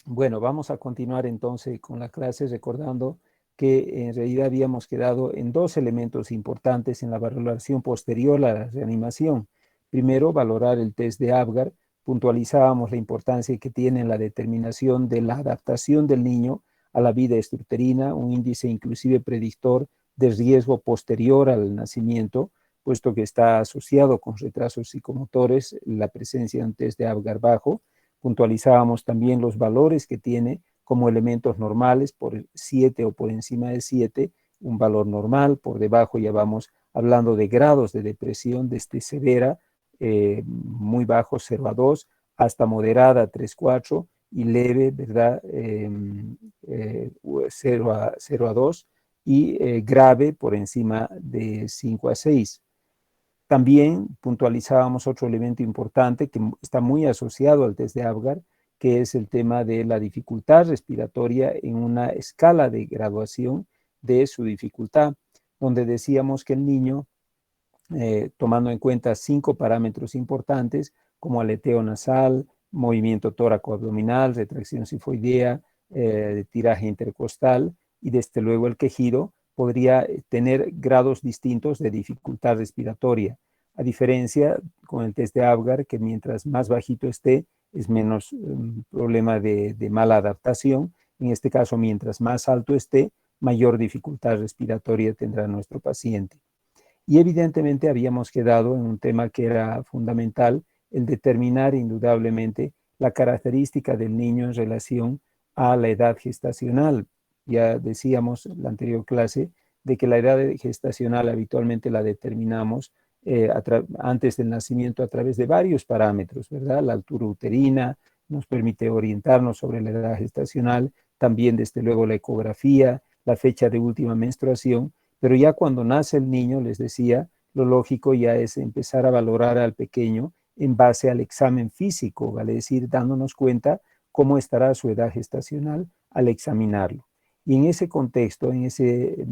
Bueno, vamos a continuar entonces con la clase recordando que en realidad habíamos quedado en dos elementos importantes en la valoración posterior a la reanimación. Primero, valorar el test de Apgar. Puntualizábamos la importancia que tiene en la determinación de la adaptación del niño a la vida extrauterina, un índice inclusive predictor de riesgo posterior al nacimiento, puesto que está asociado con retrasos psicomotores la presencia de un test de Apgar bajo. Puntualizábamos también los valores que tiene como elementos normales, por 7 o por encima de 7, un valor normal, por debajo ya vamos hablando de grados de depresión desde severa, muy bajo 0 a 2, hasta moderada 3 4 y leve, ¿verdad? 0 a 2 y grave por encima de 5 a 6. También puntualizábamos otro elemento importante que está muy asociado al test de Apgar, que es el tema de la dificultad respiratoria en una escala de graduación de su dificultad, donde decíamos que el niño, tomando en cuenta 5 parámetros importantes como aleteo nasal, movimiento tóraco-abdominal, retracción sifoidea, tiraje intercostal y desde luego el quejido, podría tener grados distintos de dificultad respiratoria. A diferencia con el test de Apgar, que mientras más bajito esté, es menos problema de mala adaptación. En este caso, mientras más alto esté, mayor dificultad respiratoria tendrá nuestro paciente. Y evidentemente habíamos quedado en un tema que era fundamental, el determinar indudablemente la característica del niño en relación a la edad gestacional. Ya decíamos en la anterior clase de que la edad gestacional habitualmente la determinamos antes del nacimiento a través de varios parámetros, ¿verdad? La altura uterina nos permite orientarnos sobre la edad gestacional, también desde luego la ecografía, la fecha de última menstruación, pero ya cuando nace el niño, les decía, lo lógico ya es empezar a valorar al pequeño en base al examen físico, vale decir, dándonos cuenta cómo estará su edad gestacional al examinarlo. Y en ese contexto, en ese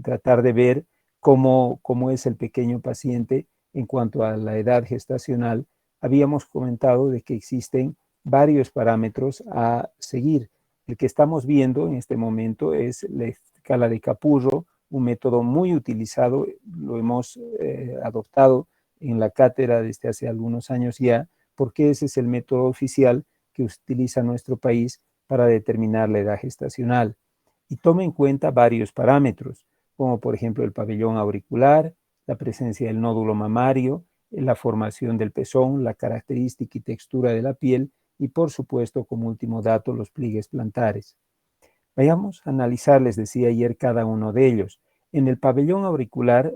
tratar de ver cómo es el pequeño paciente en cuanto a la edad gestacional, habíamos comentado de que existen varios parámetros a seguir. El que estamos viendo en este momento es la escala de Capurro, un método muy utilizado, lo hemos adoptado en la cátedra desde hace algunos años ya, porque ese es el método oficial que utiliza nuestro país para determinar la edad gestacional. Y toma en cuenta varios parámetros, como por ejemplo el pabellón auricular, la presencia del nódulo mamario, la formación del pezón, la característica y textura de la piel y por supuesto como último dato los pliegues plantares. Vayamos a analizar, les decía ayer, cada uno de ellos. En el pabellón auricular,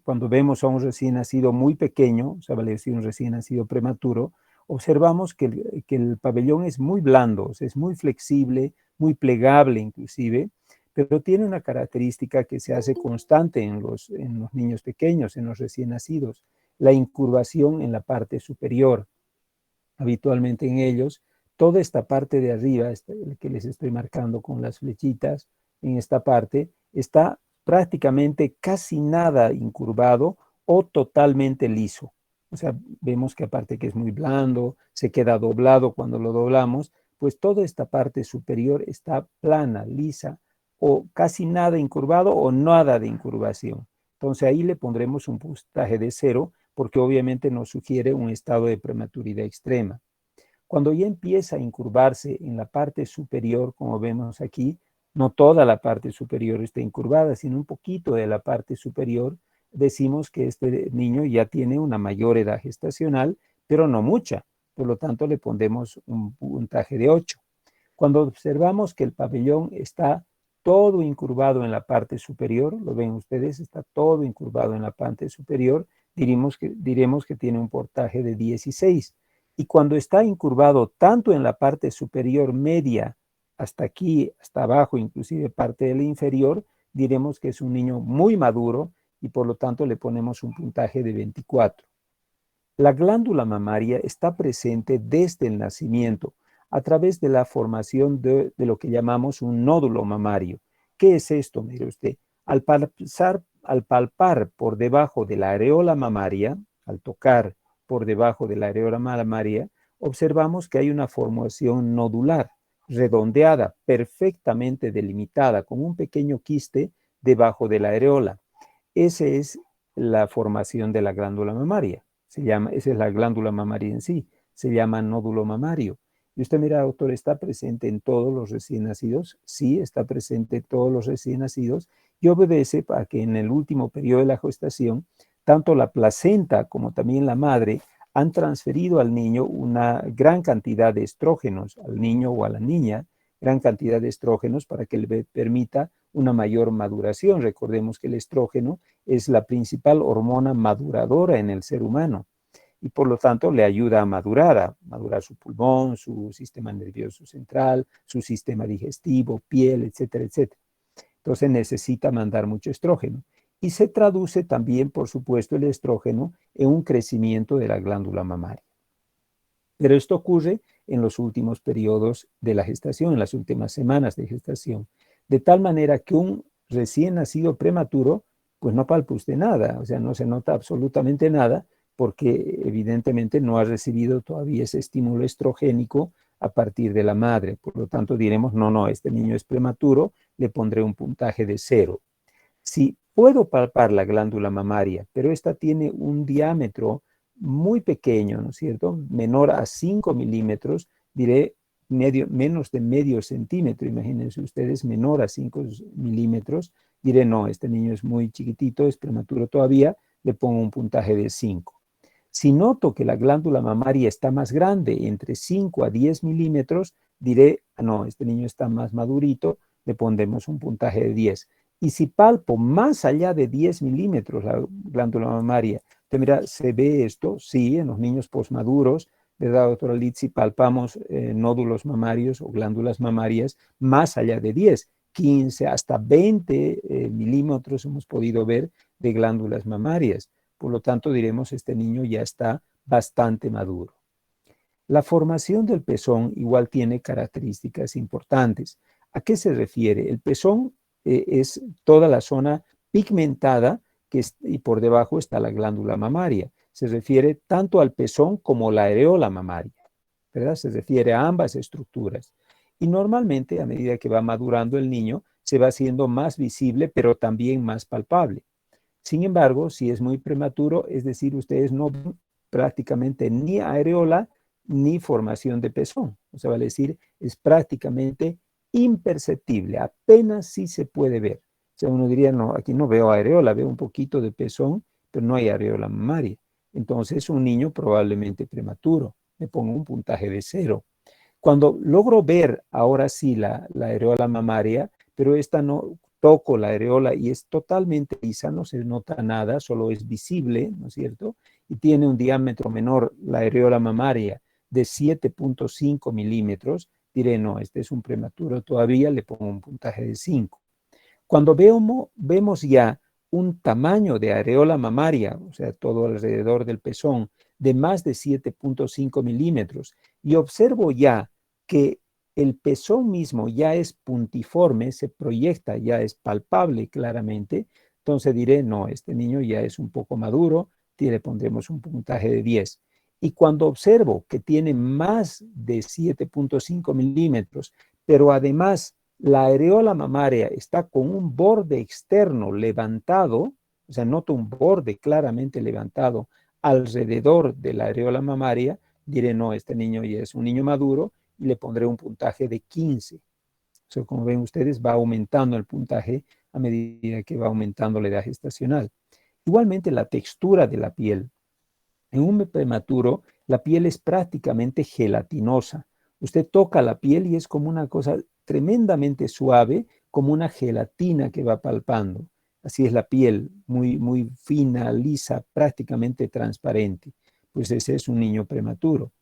cuando vemos a un recién nacido muy pequeño, o sea, vale decir un recién nacido prematuro, observamos que el pabellón es muy blando, o sea, es muy flexible, muy plegable inclusive, pero tiene una característica que se hace constante en los niños pequeños, en los recién nacidos, la incurvación en la parte superior. Habitualmente en ellos, toda esta parte de arriba, que les estoy marcando con las flechitas, en esta parte, está prácticamente casi nada incurvado o totalmente liso. O sea, vemos que aparte que es muy blando, se queda doblado cuando lo doblamos, pues toda esta parte superior está plana, lisa, o casi nada incurvado o nada de incurvación. Entonces ahí le pondremos un puntaje de 0 porque obviamente nos sugiere un estado de prematuridad extrema. Cuando ya empieza a incurvarse en la parte superior, como vemos aquí, no toda la parte superior está incurvada, sino un poquito de la parte superior, decimos que este niño ya tiene una mayor edad gestacional, pero no mucha. Por lo tanto, le pondremos un puntaje de 8. Cuando observamos que el pabellón está todo incurvado en la parte superior, lo ven ustedes, está todo incurvado en la parte superior, diremos que tiene un puntaje de 16. Y cuando está incurvado tanto en la parte superior media, hasta aquí, hasta abajo, inclusive parte de la inferior, diremos que es un niño muy maduro y por lo tanto le ponemos un puntaje de 24. La glándula mamaria está presente desde el nacimiento a través de la formación de lo que llamamos un nódulo mamario. ¿Qué es esto? Mire usted, al palpar por debajo de la areola mamaria, al tocar por debajo de la areola mamaria, observamos que hay una formación nodular, redondeada, perfectamente delimitada, con un pequeño quiste debajo de la areola. Esa es la formación de la glándula mamaria. Esa es la glándula mamaria en sí. Se llama nódulo mamario. Y usted mira, doctor, ¿está presente en todos los recién nacidos? Sí, está presente en todos los recién nacidos y obedece a que en el último periodo de la gestación, tanto la placenta como también la madre han transferido al niño una gran cantidad de estrógenos, al niño o a la niña, gran cantidad de estrógenos para que le permita una mayor maduración. Recordemos que el estrógeno es la principal hormona maduradora en el ser humano y por lo tanto le ayuda a madurar su pulmón, su sistema nervioso central, su sistema digestivo, piel, etcétera, etcétera. Entonces necesita mandar mucho estrógeno. Y se traduce también, por supuesto, el estrógeno en un crecimiento de la glándula mamaria. Pero esto ocurre en los últimos periodos de la gestación, en las últimas semanas de gestación, de tal manera que un recién nacido prematuro, pues no palpa usted nada, o sea, no se nota absolutamente nada, porque evidentemente no ha recibido todavía ese estímulo estrogénico a partir de la madre. Por lo tanto, diremos, no, este niño es prematuro, le pondré un puntaje de 0. Si puedo palpar la glándula mamaria, pero esta tiene un diámetro muy pequeño, ¿no es cierto? Menor a 5 milímetros, diré menos de medio centímetro, imagínense ustedes, menor a 5 milímetros, diré, no, este niño es muy chiquitito, es prematuro todavía, le pongo un puntaje de 5. Si noto que la glándula mamaria está más grande, entre 5 a 10 milímetros, diré, no, este niño está más madurito, le pondremos un puntaje de 10. Y si palpo más allá de 10 milímetros la glándula mamaria, mira, ¿se ve esto? Sí, en los niños posmaduros, ¿verdad, doctora Liz? Si palpamos nódulos mamarios o glándulas mamarias más allá de 10, 15, hasta 20 milímetros hemos podido ver de glándulas mamarias. Por lo tanto, diremos, este niño ya está bastante maduro. La formación del pezón igual tiene características importantes. ¿A qué se refiere? El pezón es toda la zona pigmentada y por debajo está la glándula mamaria. Se refiere tanto al pezón como la areola mamaria, ¿verdad? Se refiere a ambas estructuras. Y normalmente, a medida que va madurando el niño, se va haciendo más visible, pero también más palpable. Sin embargo, si es muy prematuro, es decir, ustedes no ven prácticamente ni areola ni formación de pezón. O sea, vale decir, es prácticamente imperceptible, apenas sí se puede ver. O sea, uno diría, no, aquí no veo areola, veo un poquito de pezón, pero no hay areola mamaria. Entonces, es un niño probablemente prematuro. Me pongo un puntaje de 0. Cuando logro ver ahora sí la areola mamaria, pero esta no, toco la areola y es totalmente lisa, no se nota nada, solo es visible, ¿no es cierto? Y tiene un diámetro menor, la areola mamaria, de 7.5 milímetros, diré, no, este es un prematuro todavía, le pongo un puntaje de 5. Cuando vemos ya un tamaño de areola mamaria, o sea, todo alrededor del pezón, de más de 7.5 milímetros, y observo ya que el pezón mismo ya es puntiforme, se proyecta, ya es palpable claramente, entonces diré, no, este niño ya es un poco maduro, le pondremos un puntaje de 10. Y cuando observo que tiene más de 7.5 milímetros, pero además la areola mamaria está con un borde externo levantado, o sea, noto un borde claramente levantado alrededor de la areola mamaria, diré, no, este niño ya es un niño maduro y le pondré un puntaje de 15. O sea, como ven ustedes, va aumentando el puntaje a medida que va aumentando la edad gestacional. Igualmente, la textura de la piel. En un prematuro, la piel es prácticamente gelatinosa. Usted toca la piel y es como una cosa tremendamente suave, como una gelatina que va palpando. Así es la piel, muy, muy fina, lisa, prácticamente transparente. Pues ese es un niño prematuro.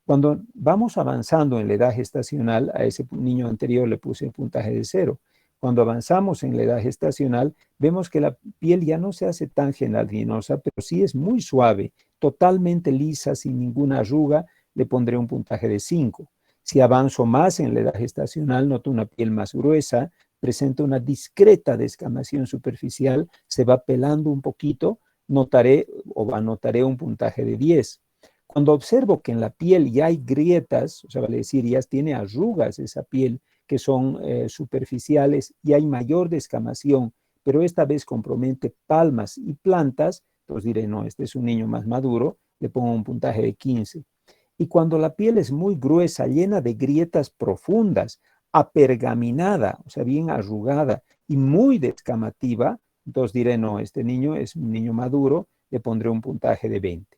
Cuando vamos avanzando en la edad gestacional, a ese niño anterior le puse el puntaje de 0. Cuando avanzamos en la edad gestacional, vemos que la piel ya no se hace tan gelatinosa, pero sí es muy suave, totalmente lisa, sin ninguna arruga, le pondré un puntaje de 5. Si avanzo más en la edad gestacional, noto una piel más gruesa, presenta una discreta descamación superficial, se va pelando un poquito, notaré o anotaré un puntaje de 10. Cuando observo que en la piel ya hay grietas, o sea, vale decir, ya tiene arrugas esa piel que son superficiales y hay mayor descamación, pero esta vez compromete palmas y plantas, pues diré, no, este es un niño más maduro, le pongo un puntaje de 15. Y cuando la piel es muy gruesa, llena de grietas profundas, apergaminada, o sea, bien arrugada y muy descamativa, entonces diré, no, este niño es un niño maduro, le pondré un puntaje de 20.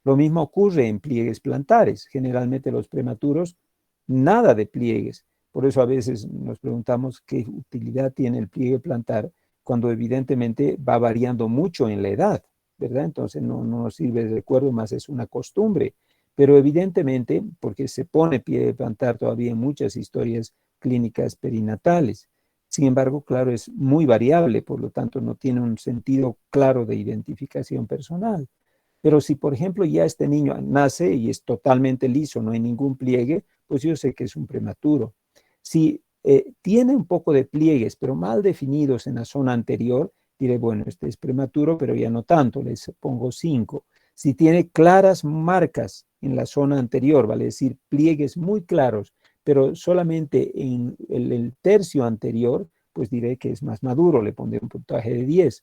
Lo mismo ocurre en pliegues plantares. Generalmente los prematuros, nada de pliegues. Por eso a veces nos preguntamos qué utilidad tiene el pliegue plantar cuando evidentemente va variando mucho en la edad, ¿verdad? Entonces no nos sirve de recuerdo, más es una costumbre. Pero evidentemente, porque se pone pliegue plantar todavía en muchas historias clínicas perinatales. Sin embargo, claro, es muy variable, por lo tanto no tiene un sentido claro de identificación personal. Pero si, por ejemplo, ya este niño nace y es totalmente liso, no hay ningún pliegue, pues yo sé que es un prematuro. Si tiene un poco de pliegues, pero mal definidos en la zona anterior, diré, bueno, este es prematuro, pero ya no tanto, les pongo 5. Si tiene claras marcas en la zona anterior, vale decir, pliegues muy claros, pero solamente en el tercio anterior, pues diré que es más maduro, le pondré un puntaje de 10.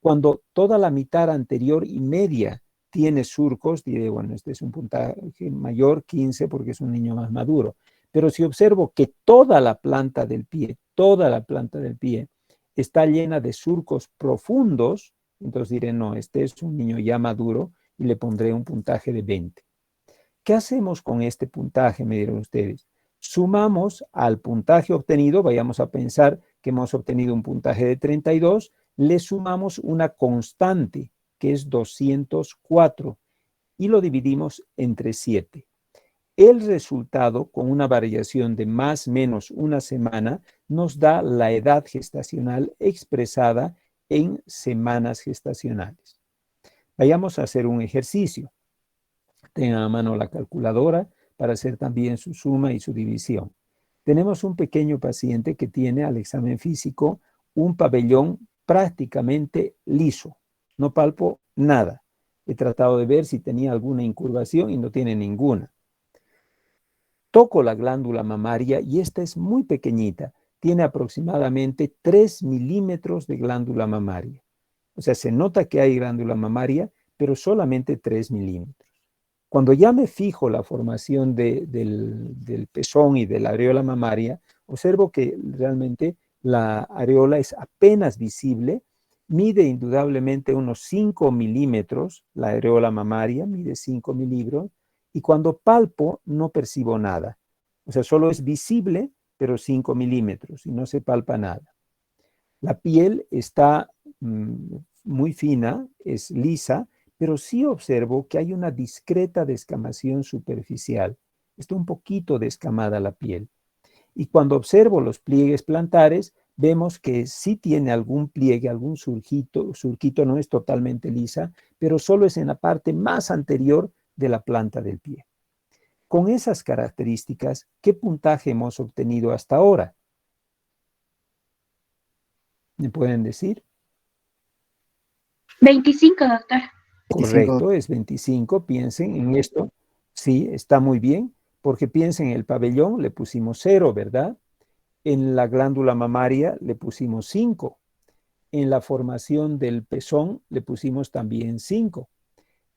Cuando toda la mitad anterior y media tiene surcos, diré, bueno, este es un puntaje mayor, 15, porque es un niño más maduro. Pero si observo que toda la planta del pie está llena de surcos profundos, entonces diré, no, este es un niño ya maduro y le pondré un puntaje de 20. ¿Qué hacemos con este puntaje? Me dirán ustedes. Sumamos al puntaje obtenido, vayamos a pensar que hemos obtenido un puntaje de 32, le sumamos una constante que es 204 y lo dividimos entre 7. El resultado, con una variación de más o menos una semana, nos da la edad gestacional expresada en semanas gestacionales. Vayamos a hacer un ejercicio. Tengan a mano la calculadora para hacer también su suma y su división. Tenemos un pequeño paciente que tiene al examen físico un pabellón prácticamente liso. No palpo nada. He tratado de ver si tenía alguna incurvación y no tiene ninguna. Toco la glándula mamaria y esta es muy pequeñita. Tiene aproximadamente 3 milímetros de glándula mamaria. O sea, se nota que hay glándula mamaria, pero solamente 3 milímetros. Cuando ya me fijo la formación del pezón y de la areola mamaria, observo que realmente la areola es apenas visible, mide indudablemente unos 5 milímetros, la areola mamaria mide 5 milímetros, y cuando palpo no percibo nada. O sea, solo es visible, pero 5 milímetros y no se palpa nada. La piel está muy fina, es lisa, pero sí observo que hay una discreta descamación superficial. Está un poquito descamada la piel. Y cuando observo los pliegues plantares, vemos que sí tiene algún pliegue, algún surquito no es totalmente lisa, pero solo es en la parte más anterior de la planta del pie. Con esas características, ¿qué puntaje hemos obtenido hasta ahora? ¿Me pueden decir? 25, doctor. Correcto, es 25. Piensen en esto. Sí, está muy bien, porque piensen en el pabellón, le pusimos 0, ¿verdad? En la glándula mamaria le pusimos 5. En la formación del pezón le pusimos también 5.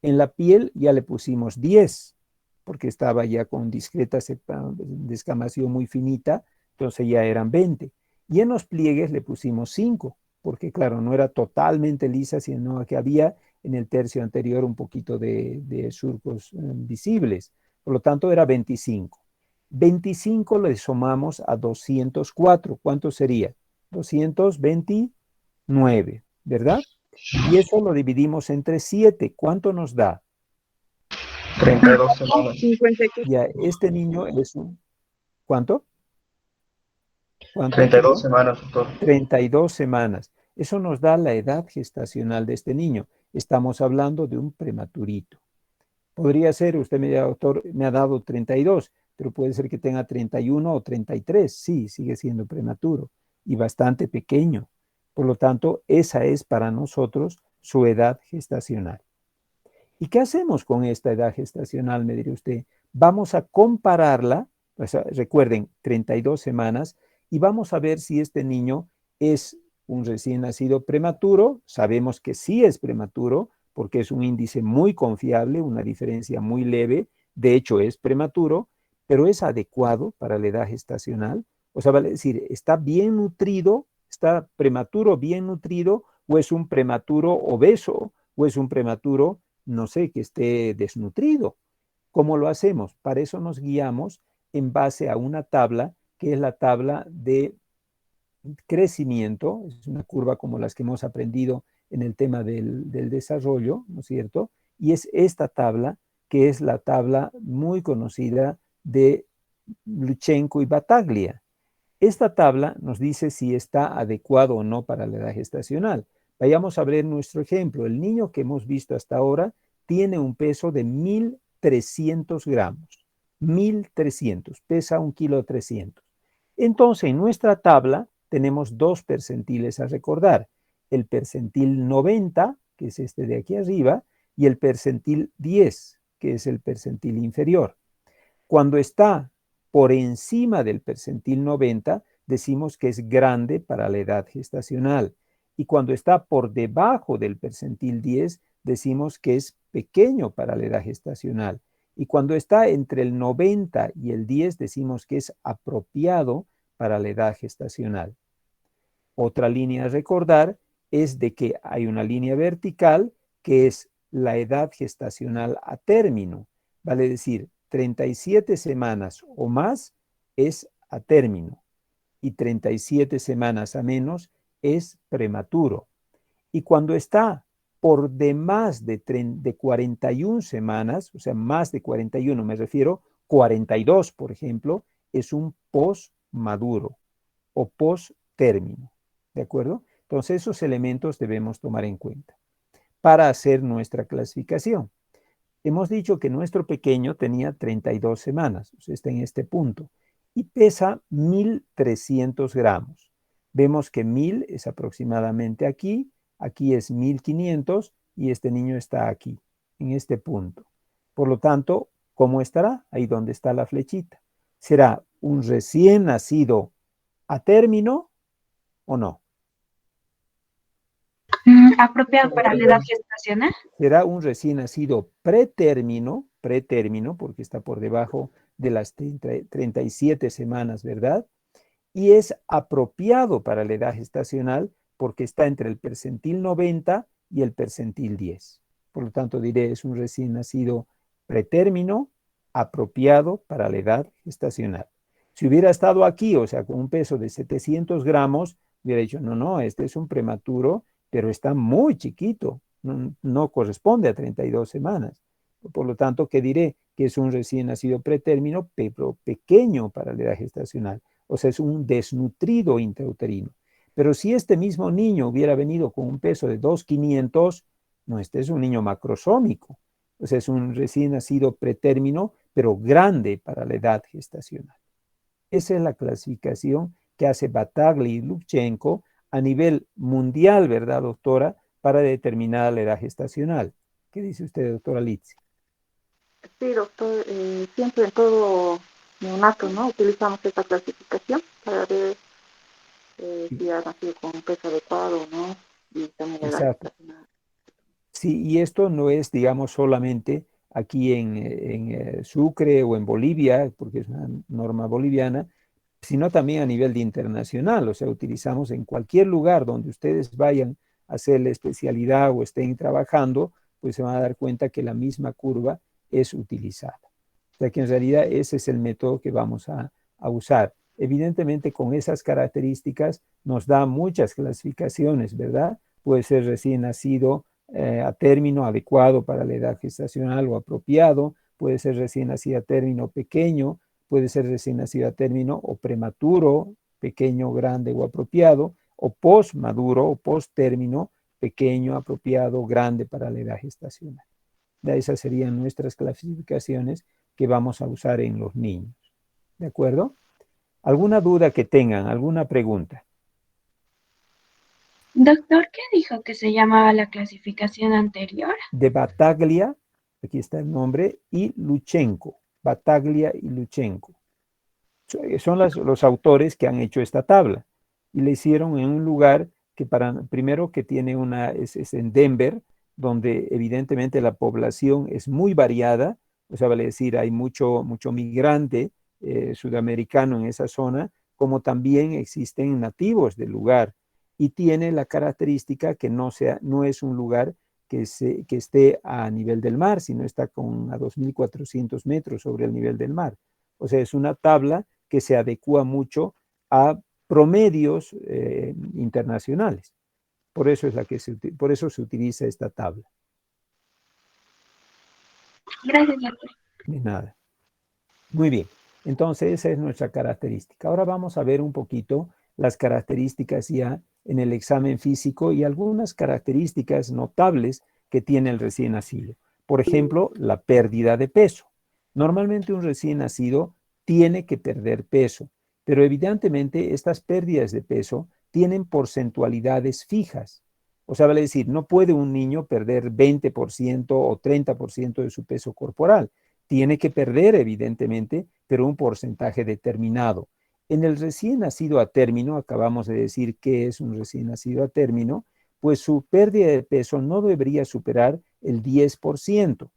En la piel ya le pusimos 10, porque estaba ya con discreta descamación muy finita, entonces ya eran 20. Y en los pliegues le pusimos 5, porque claro, no era totalmente lisa, sino que había en el tercio anterior un poquito de surcos visibles. Por lo tanto, era 25. 25 le sumamos a 204. ¿Cuánto sería? 229, ¿verdad? Y eso lo dividimos entre 7. ¿Cuánto nos da? 32 semanas. 54. Ya, este niño es un... ¿Cuánto? ¿Cuánto, 32 perdón? semanas, doctor. 32 semanas. Eso nos da la edad gestacional de este niño. Estamos hablando de un prematurito. Podría ser, usted doctor, me ha dado 32, pero puede ser que tenga 31 o 33. Sí, sigue siendo prematuro y bastante pequeño. Por lo tanto, esa es para nosotros su edad gestacional. ¿Y qué hacemos con esta edad gestacional, me dirá usted? Vamos a compararla, o sea, recuerden, 32 semanas, y vamos a ver si este niño es un recién nacido prematuro. Sabemos que sí es prematuro, porque es un índice muy confiable, una diferencia muy leve. De hecho, es prematuro, pero es adecuado para la edad gestacional. O sea, vale decir, ¿está bien nutrido? ¿Está prematuro bien nutrido? ¿O es un prematuro obeso? ¿O es un prematuro, no sé, que esté desnutrido? ¿Cómo lo hacemos? Para eso nos guiamos en base a una tabla que es la tabla de crecimiento, es una curva como las que hemos aprendido en el tema del desarrollo, ¿no es cierto? Y es esta tabla que es la tabla muy conocida de Luchenko y Battaglia. Esta tabla nos dice si está adecuado o no para la edad gestacional. Vayamos a ver nuestro ejemplo. El niño que hemos visto hasta ahora tiene un peso de 1.300 gramos. 1.300, pesa 1,3 kg. Entonces, en nuestra tabla tenemos dos percentiles a recordar. El percentil 90, que es este de aquí arriba, y el percentil 10, que es el percentil inferior. Cuando está por encima del percentil 90, decimos que es grande para la edad gestacional. Y cuando está por debajo del percentil 10, decimos que es pequeño para la edad gestacional. Y cuando está entre el 90 y el 10, decimos que es apropiado para la edad gestacional. Otra línea a recordar es de que hay una línea vertical que es la edad gestacional a término. Vale decir, 37 semanas o más es a término y 37 semanas a menos es prematuro. Y cuando está por demás de 41 semanas, o sea, más de 41, me refiero 42, por ejemplo, es un posmaduro o post-término. ¿De acuerdo? Entonces, esos elementos debemos tomar en cuenta para hacer nuestra clasificación. Hemos dicho que nuestro pequeño tenía 32 semanas, o sea, está en este punto, y pesa 1.300 gramos. Vemos que 1.000 es aproximadamente aquí, aquí es 1.500 y este niño está aquí, en este punto. Por lo tanto, ¿cómo estará? Ahí donde está la flechita. ¿Será un recién nacido a término o no? Apropiado para la edad gestacional. Será un recién nacido pretérmino, porque está por debajo de las 37 semanas, ¿verdad? Y es apropiado para la edad gestacional porque está entre el percentil 90 y el percentil 10. Por lo tanto, diré, es un recién nacido pretérmino apropiado para la edad gestacional. Si hubiera estado aquí, o sea, con un peso de 700 gramos, hubiera dicho, no, no, este es un prematuro, pero está muy chiquito, no corresponde a 32 semanas. Por lo tanto, ¿qué diré? Que es un recién nacido pretérmino, pero pequeño para la edad gestacional. O sea, es un desnutrido intrauterino. Pero si este mismo niño hubiera venido con un peso de 2,500, no, este es un niño macrosómico. O sea, es un recién nacido pretérmino, pero grande para la edad gestacional. Esa es la clasificación que hace Battaglia y Luchenko a nivel mundial, ¿verdad, doctora? Para determinar la edad gestacional. ¿Qué dice usted, doctora Litsi? Sí, doctor, siempre en todo neonato, ¿no? Utilizamos esta clasificación para ver si ha nacido con un peso adecuado o no, y también la edad Exacto. gestacional. Sí, y esto no es, digamos, solamente aquí en Sucre o en Bolivia, porque es una norma boliviana, sino también a nivel de internacional. O sea, utilizamos en cualquier lugar donde ustedes vayan a hacer la especialidad o estén trabajando, pues se van a dar cuenta que la misma curva es utilizada. O sea que en realidad ese es el método que vamos a usar. Evidentemente con esas características nos da muchas clasificaciones, ¿verdad? Puede ser recién nacido a término adecuado para la edad gestacional o apropiado, puede ser recién nacido a término pequeño, puede ser recién nacido a término o prematuro, pequeño, grande o apropiado, o postmaduro o posttérmino, pequeño, apropiado, grande para la edad gestacional. Esas serían nuestras clasificaciones que vamos a usar en los niños. ¿De acuerdo? ¿Alguna duda que tengan? ¿Alguna pregunta? Doctor, ¿qué dijo que se llamaba la clasificación anterior? De Battaglia aquí está el nombre, y Luchenko, Bataglia y Luchenko. Son los autores que han hecho esta tabla y la hicieron en un lugar que primero que tiene es en Denver, donde evidentemente la población es muy variada, o sea, vale decir, hay mucho migrante sudamericano en esa zona, como también existen nativos del lugar, y tiene la característica que no es un lugar que esté a nivel del mar, sino está a 2.400 metros sobre el nivel del mar. O sea, es una tabla que se adecua mucho a promedios internacionales. Por eso por eso se utiliza esta tabla. Gracias, doctor. De nada. Muy bien. Entonces, esa es nuestra característica. Ahora vamos a ver un poquito las características ya en el examen físico y algunas características notables que tiene el recién nacido. Por ejemplo, la pérdida de peso. Normalmente un recién nacido tiene que perder peso, pero evidentemente estas pérdidas de peso tienen porcentualidades fijas. O sea, vale decir, no puede un niño perder 20% o 30% de su peso corporal. Tiene que perder, evidentemente, pero un porcentaje determinado. En el recién nacido a término, acabamos de decir que es un recién nacido a término, pues su pérdida de peso no debería superar el 10%.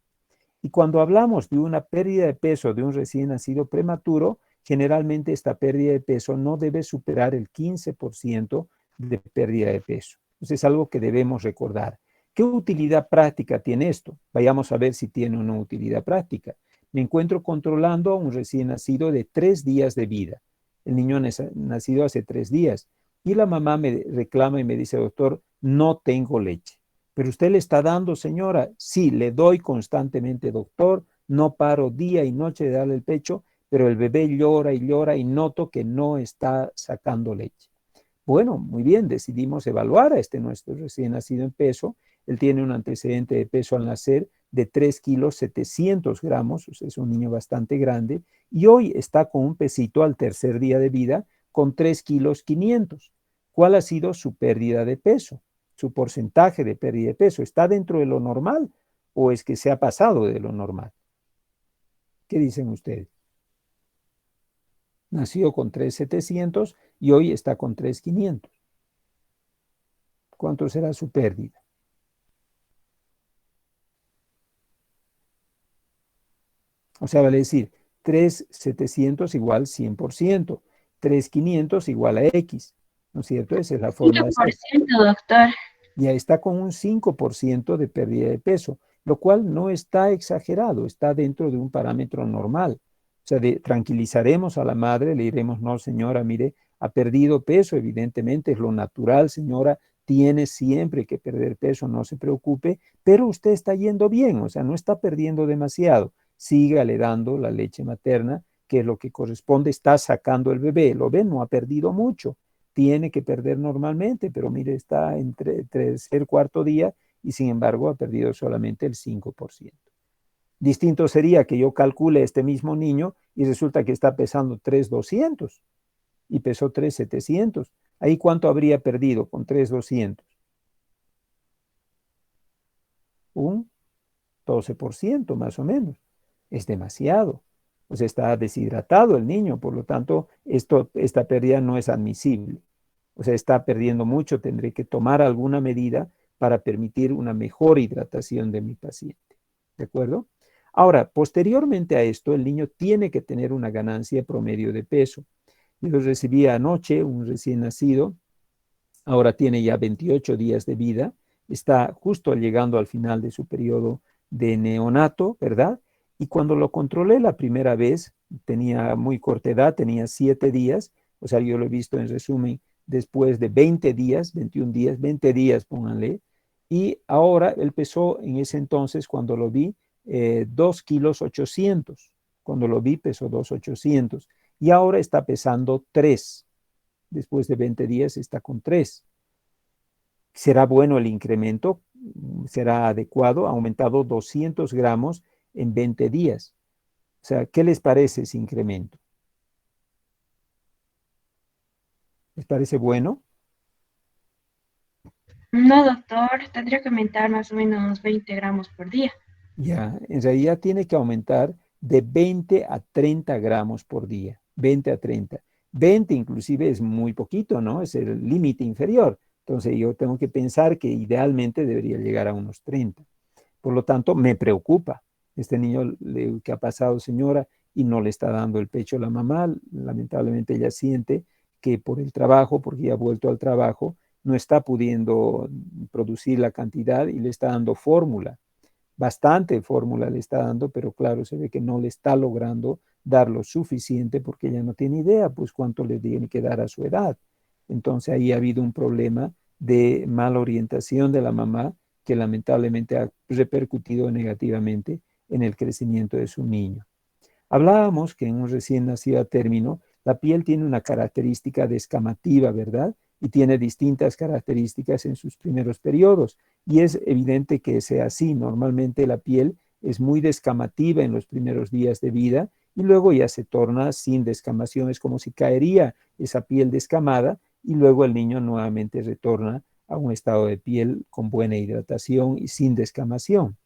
Y cuando hablamos de una pérdida de peso de un recién nacido prematuro, generalmente esta pérdida de peso no debe superar el 15% de pérdida de peso. Entonces es algo que debemos recordar. ¿Qué utilidad práctica tiene esto? Vayamos a ver si tiene una utilidad práctica. Me encuentro controlando a un recién nacido de 3 días de vida. El niño ha nacido hace 3 días y la mamá me reclama y me dice, doctor, no tengo leche. Pero usted le está dando, señora. Sí, le doy constantemente, doctor. No paro día y noche de darle el pecho, pero el bebé llora y noto que no está sacando leche. Bueno, muy bien, decidimos evaluar a nuestro recién nacido en peso. Él tiene un antecedente de peso al nacer de 3 kilos 700 gramos, o sea, es un niño bastante grande, y hoy está con un pesito al tercer día de vida con 3 kilos 500. ¿Cuál ha sido su pérdida de peso? Su porcentaje de pérdida de peso, ¿está dentro de lo normal o es que se ha pasado de lo normal? ¿Qué dicen ustedes? Nació con 3.700 y hoy está con 3.500. ¿Cuánto será su pérdida? O sea, vale decir, 3.700 igual 100%, 3.500 igual a X, ¿no es cierto? Esa es la forma de hacer. 5%, doctor. Ya está con un 5% de pérdida de peso, lo cual no está exagerado, está dentro de un parámetro normal. O sea, tranquilizaremos a la madre, le diremos, no, señora, mire, ha perdido peso, evidentemente es lo natural, señora, tiene siempre que perder peso, no se preocupe, pero usted está yendo bien, o sea, no está perdiendo demasiado. Sígale dando la leche materna, que es lo que corresponde, está sacando el bebé, lo ven, no ha perdido mucho, tiene que perder normalmente, pero mire, está en tercer, cuarto día y sin embargo ha perdido solamente el 5%. Distinto sería que yo calcule este mismo niño y resulta que está pesando 3.200 y pesó 3.700. ¿Ahí cuánto habría perdido con 3.200? Un 12% más o menos. Es demasiado. O sea, está deshidratado el niño, por lo tanto, esta pérdida no es admisible. O sea, está perdiendo mucho, tendré que tomar alguna medida para permitir una mejor hidratación de mi paciente. ¿De acuerdo? Ahora, posteriormente a esto, el niño tiene que tener una ganancia promedio de peso. Yo lo recibí anoche, un recién nacido, ahora tiene ya 28 días de vida, está justo llegando al final de su periodo de neonato, ¿verdad? Y cuando lo controlé la primera vez, tenía muy corta edad, tenía 7 días, o sea, yo lo he visto en resumen después de 20 días, 21 días, 20 días, pónganle, y ahora él pesó en ese entonces, cuando lo vi, 2 kilos 800, cuando lo vi pesó 2.800, y ahora está pesando 3, después de 20 días está con 3. ¿Será bueno el incremento? ¿Será adecuado? Ha aumentado 200 gramos en 20 días. O sea, ¿qué les parece ese incremento? ¿Les parece bueno? No, doctor, tendría que aumentar más o menos 20 gramos por día. Ya, en realidad tiene que aumentar de 20 a 30 gramos por día, 20 a 30. 20 inclusive es muy poquito, ¿no? Es el límite inferior. Entonces yo tengo que pensar que idealmente debería llegar a unos 30. Por lo tanto, me preocupa. Este niño que ha pasado, señora, y no le está dando el pecho a la mamá, lamentablemente ella siente que por el trabajo, porque ya ha vuelto al trabajo, no está pudiendo producir la cantidad y le está dando fórmula. Bastante fórmula le está dando, pero claro, se ve que no le está logrando dar lo suficiente porque ella no tiene idea, pues cuánto le tiene que dar a su edad. Entonces ahí ha habido un problema de mala orientación de la mamá que lamentablemente ha repercutido negativamente en el crecimiento de su niño. Hablábamos que en un recién nacido a término, la piel tiene una característica descamativa, ¿verdad? Y tiene distintas características en sus primeros periodos. Y es evidente que sea así. Normalmente la piel es muy descamativa en los primeros días de vida y luego ya se torna sin descamación. Es como si caería esa piel descamada y luego el niño nuevamente retorna a un estado de piel con buena hidratación y sin descamación.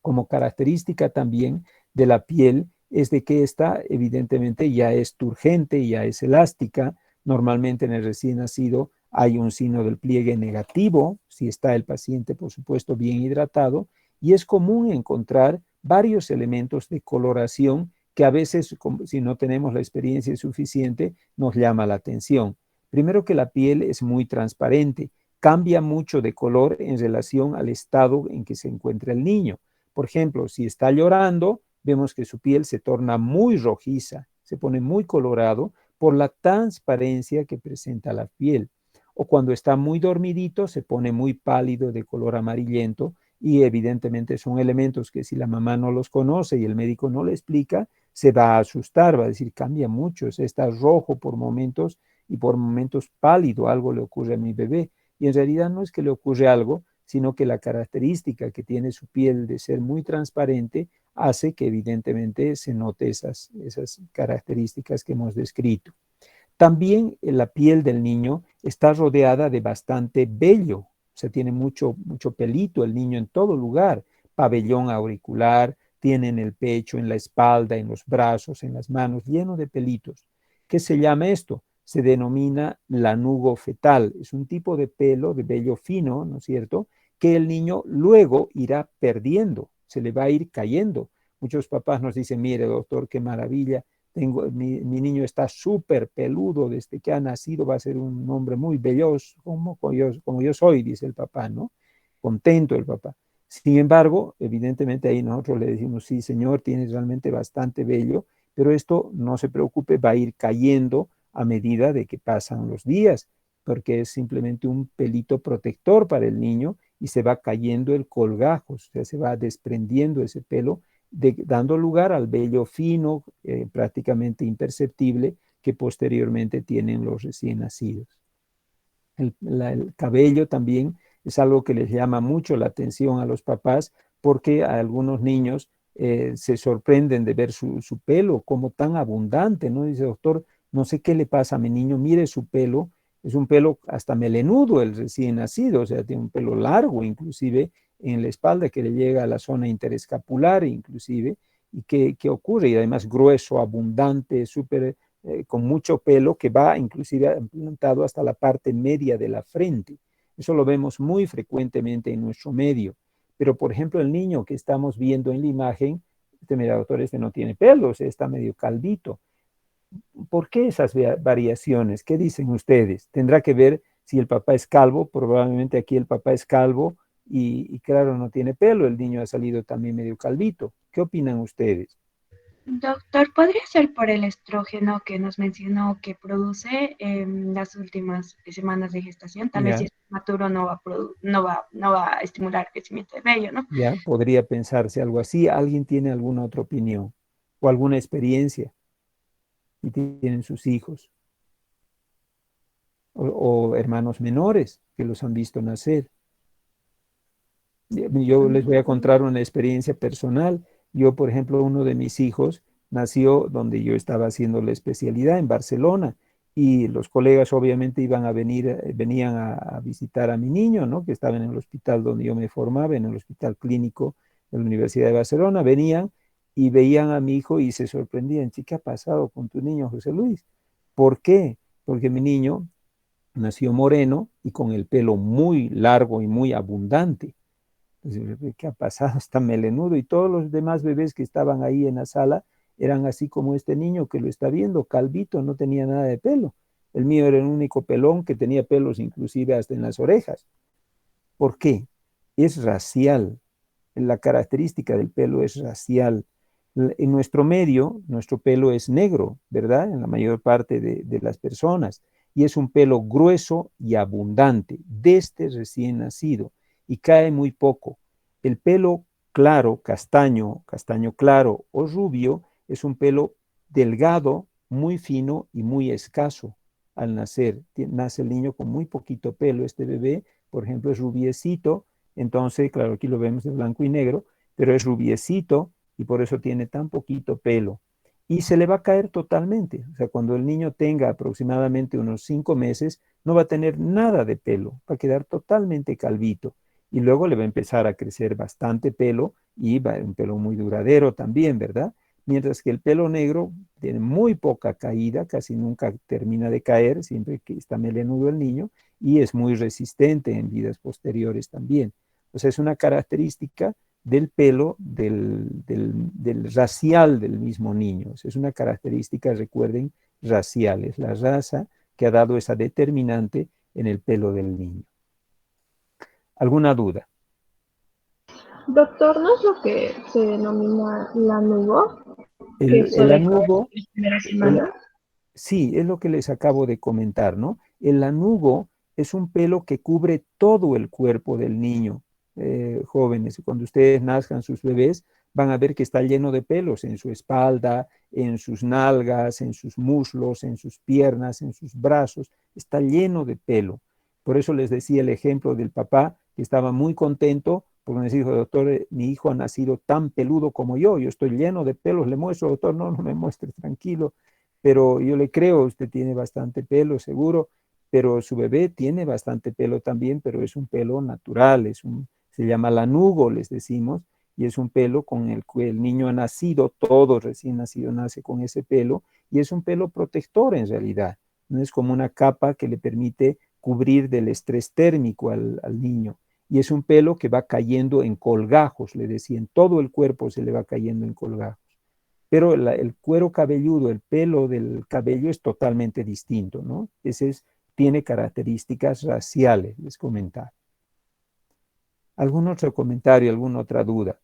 Como característica también de la piel es de que esta evidentemente ya es turgente, ya es elástica. Normalmente en el recién nacido hay un signo del pliegue negativo, si está el paciente, por supuesto, bien hidratado, y es común encontrar varios elementos de coloración que a veces, si no tenemos la experiencia suficiente, nos llama la atención. Primero que la piel es muy transparente, cambia mucho de color en relación al estado en que se encuentra el niño. Por ejemplo, si está llorando, vemos que su piel se torna muy rojiza, se pone muy colorado por la transparencia que presenta la piel. O cuando está muy dormidito, se pone muy pálido de color amarillento y evidentemente son elementos que si la mamá no los conoce y el médico no le explica, se va a asustar, va a decir, cambia mucho, está rojo por momentos y por momentos pálido, algo le ocurre a mi bebé. Y en realidad no es que le ocurre algo, sino que la característica que tiene su piel de ser muy transparente hace que evidentemente se note esas características que hemos descrito. También la piel del niño está rodeada de bastante vello, o sea, tiene mucho pelito el niño en todo lugar, pabellón auricular, tiene en el pecho, en la espalda, en los brazos, en las manos, lleno de pelitos. ¿Qué se llama esto? Se denomina lanugo fetal. Es un tipo de pelo, de vello fino, ¿no es cierto?, que el niño luego irá perdiendo, se le va a ir cayendo. Muchos papás nos dicen, mire, doctor, qué maravilla, mi niño está súper peludo desde que ha nacido, va a ser un hombre muy belloso, como yo soy, dice el papá, ¿no? Contento el papá. Sin embargo, evidentemente ahí nosotros le decimos, sí, señor, tienes realmente bastante bello, pero esto no se preocupe, va a ir cayendo a medida de que pasan los días, porque es simplemente un pelito protector para el niño y se va cayendo el colgajo, o sea, se va desprendiendo ese pelo dando lugar al vello fino, prácticamente imperceptible, que posteriormente tienen los recién nacidos. El cabello también es algo que les llama mucho la atención a los papás porque a algunos niños se sorprenden de ver su pelo como tan abundante, ¿no? Dice, doctor, no sé qué le pasa a mi niño, mire su pelo, es un pelo hasta melenudo el recién nacido, o sea, tiene un pelo largo inclusive en la espalda que le llega a la zona interescapular inclusive, y qué ocurre, y además grueso, abundante, súper con mucho pelo que va inclusive implantado hasta la parte media de la frente. Eso lo vemos muy frecuentemente en nuestro medio. Pero, por ejemplo, el niño que estamos viendo en la imagen, mira, doctor, no tiene pelos, está medio calvito. ¿Por qué esas variaciones? ¿Qué dicen ustedes? ¿Tendrá que ver si el papá es calvo? Probablemente aquí el papá es calvo y claro, no tiene pelo, el niño ha salido también medio calvito. ¿Qué opinan ustedes? Doctor, ¿podría ser por el estrógeno que nos mencionó que produce en las últimas semanas de gestación? Tal vez si Ya, es maturo no va a estimular el crecimiento del vello, ¿no? ya, podría pensarse algo así. ¿Alguien tiene alguna otra opinión o alguna experiencia y tienen sus hijos o hermanos menores que los han visto nacer? Yo les voy a contar una experiencia personal. Yo, por ejemplo, uno de mis hijos nació donde yo estaba haciendo la especialidad en Barcelona y los colegas obviamente venían a visitar a mi niño, ¿no? Que estaba en el hospital donde yo me formaba, en el hospital clínico de la Universidad de Barcelona, venían y veían a mi hijo y se sorprendían, ¿qué ha pasado con tu niño José Luis? ¿Por qué? Porque mi niño nació moreno y con el pelo muy largo y muy abundante. Entonces, ¿qué ha pasado? Está melenudo. Y todos los demás bebés que estaban ahí en la sala eran así como este niño que lo está viendo, calvito, no tenía nada de pelo. El mío era el único pelón que tenía pelos inclusive hasta en las orejas. ¿Por qué? Es racial. La característica del pelo es racial. En nuestro medio, nuestro pelo es negro, ¿verdad? En la mayor parte de las personas. Y es un pelo grueso y abundante, desde recién nacido, y cae muy poco. El pelo claro, castaño, castaño claro o rubio, es un pelo delgado, muy fino y muy escaso al nacer. Nace el niño con muy poquito pelo. Este bebé, por ejemplo, es rubiecito, entonces, claro, aquí lo vemos de blanco y negro, pero es rubiecito y por eso tiene tan poquito pelo. Y se le va a caer totalmente. O sea, cuando el niño tenga aproximadamente unos 5 meses, no va a tener nada de pelo, va a quedar totalmente calvito. Y luego le va a empezar a crecer bastante pelo y va un pelo muy duradero también, ¿verdad? Mientras que el pelo negro tiene muy poca caída, casi nunca termina de caer, siempre que está melenudo el niño, y es muy resistente en vidas posteriores también. O sea, es una característica del pelo del racial del mismo niño. O sea, es una característica, recuerden, racial. Es la raza que ha dado esa determinante en el pelo del niño. ¿Alguna duda? Doctor, ¿no es lo que se denomina lanugo, que El suele caer lanugo, en las primeras el, semanas? sí, es lo que les acabo de comentar, ¿no? El lanugo es un pelo que cubre todo el cuerpo del niño, jóvenes. Cuando ustedes nazcan sus bebés, van a ver que está lleno de pelos en su espalda, en sus nalgas, en sus muslos, en sus piernas, en sus brazos. Está lleno de pelo. Por eso les decía el ejemplo del papá que estaba muy contento porque me dijo, doctor, mi hijo ha nacido tan peludo como yo estoy lleno de pelos, le muestro, doctor, no, no me muestre, tranquilo, pero yo le creo, usted tiene bastante pelo, seguro, pero su bebé tiene bastante pelo también, pero es un pelo natural, se llama lanugo, les decimos, y es un pelo con el que el niño ha nacido, todo recién nacido nace con ese pelo, y es un pelo protector en realidad, no es como una capa que le permite cubrir del estrés térmico al niño, y es un pelo que va cayendo en colgajos, le decía, en todo el cuerpo se le va cayendo en colgajos. Pero el cuero cabelludo, el pelo del cabello es totalmente distinto, ¿no? Tiene características raciales, les comentaba. ¿Algún otro comentario, alguna otra duda?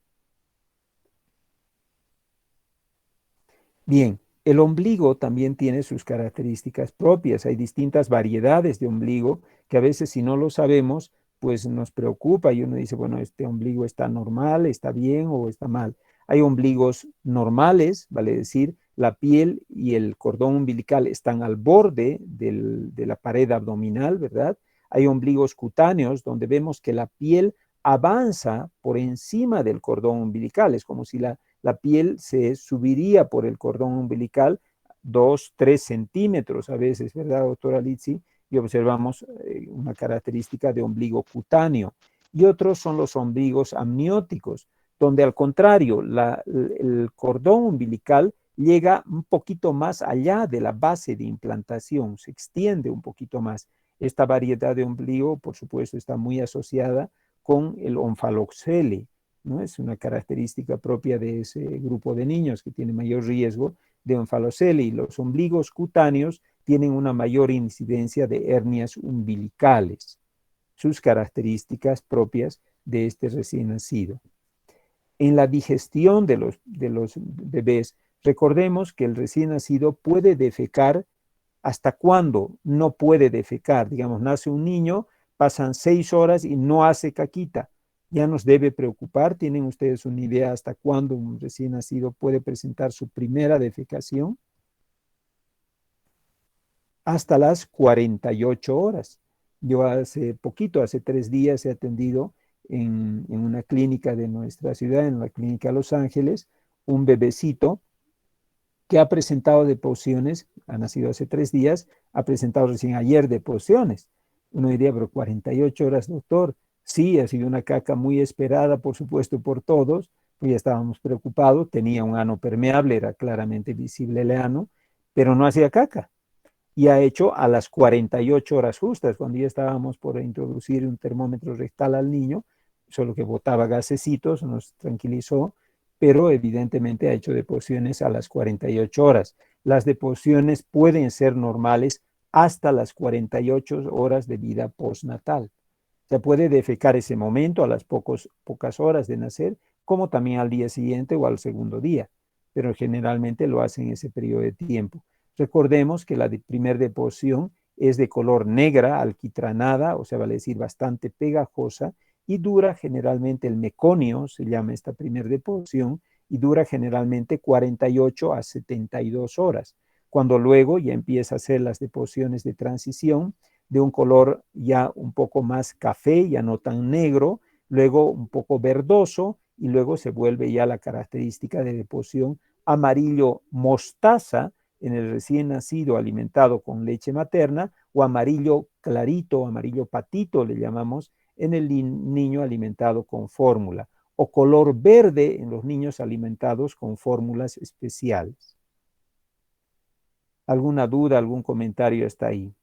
Bien, el ombligo también tiene sus características propias. Hay distintas variedades de ombligo que a veces si no lo sabemos, pues nos preocupa y uno dice, bueno, este ombligo está normal, está bien o está mal. Hay ombligos normales, vale decir, la piel y el cordón umbilical están al borde de la pared abdominal, ¿verdad? Hay ombligos cutáneos donde vemos que la piel avanza por encima del cordón umbilical. Es como si la piel se subiría por el cordón umbilical 2, 3 centímetros a veces, ¿verdad, doctora Lizzi? Y observamos una característica de ombligo cutáneo. Y otros son los ombligos amnióticos, donde al contrario, el cordón umbilical llega un poquito más allá de la base de implantación, se extiende un poquito más. Esta variedad de ombligo, por supuesto, está muy asociada con el onfaloxele, ¿no? Es una característica propia de ese grupo de niños que tiene mayor riesgo de onfalocele y los ombligos cutáneos tienen una mayor incidencia de hernias umbilicales, sus características propias de este recién nacido. En la digestión de los bebés, recordemos que el recién nacido puede defecar. ¿Hasta cuándo no puede defecar? Digamos, nace un niño, pasan 6 horas y no hace caquita. Ya nos debe preocupar. ¿Tienen ustedes una idea hasta cuándo un recién nacido puede presentar su primera defecación? Hasta las 48 horas. Yo hace poquito, hace 3 días, he atendido en una clínica de nuestra ciudad, en la clínica Los Ángeles, un bebecito que ha presentado deposiciones, ha nacido hace 3 días, ha presentado recién ayer deposiciones. Uno diría, pero 48 horas, doctor, Sí, ha sido una caca muy esperada, por supuesto, por todos, pues ya estábamos preocupados, tenía un ano permeable, era claramente visible el ano, pero no hacía caca. Y ha hecho a las 48 horas justas, cuando ya estábamos por introducir un termómetro rectal al niño, solo que botaba gasecitos, nos tranquilizó, pero evidentemente ha hecho deposiciones a las 48 horas. Las deposiciones pueden ser normales hasta las 48 horas de vida postnatal. Se puede defecar ese momento a las pocas horas de nacer, como también al día siguiente o al segundo día, pero generalmente lo hacen en ese periodo de tiempo. Recordemos que la primer deposición es de color negra, alquitranada, o sea, vale decir bastante pegajosa, y dura generalmente el meconio, se llama esta primera deposición, y dura generalmente 48 a 72 horas, cuando luego ya empieza a hacer las deposiciones de transición de un color ya un poco más café, ya no tan negro, luego un poco verdoso, y luego se vuelve ya la característica de deposición amarillo mostaza en el recién nacido alimentado con leche materna, o amarillo clarito, amarillo patito le llamamos, en el niño alimentado con fórmula, o color verde en los niños alimentados con fórmulas especiales. ¿Alguna duda, algún comentario hasta ahí?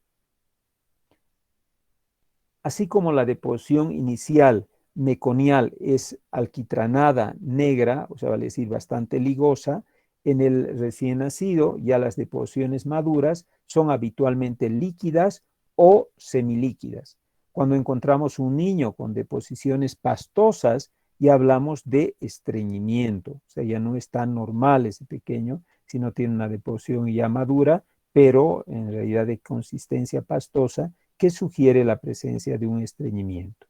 Así como la deposición inicial meconial es alquitranada, negra, o sea, vale decir bastante ligosa, en el recién nacido ya las deposiciones maduras son habitualmente líquidas o semilíquidas. Cuando encontramos un niño con deposiciones pastosas, ya hablamos de estreñimiento, o sea, ya no es tan normal ese pequeño, sino tiene una deposición ya madura, pero en realidad de consistencia pastosa, que sugiere la presencia de un estreñimiento.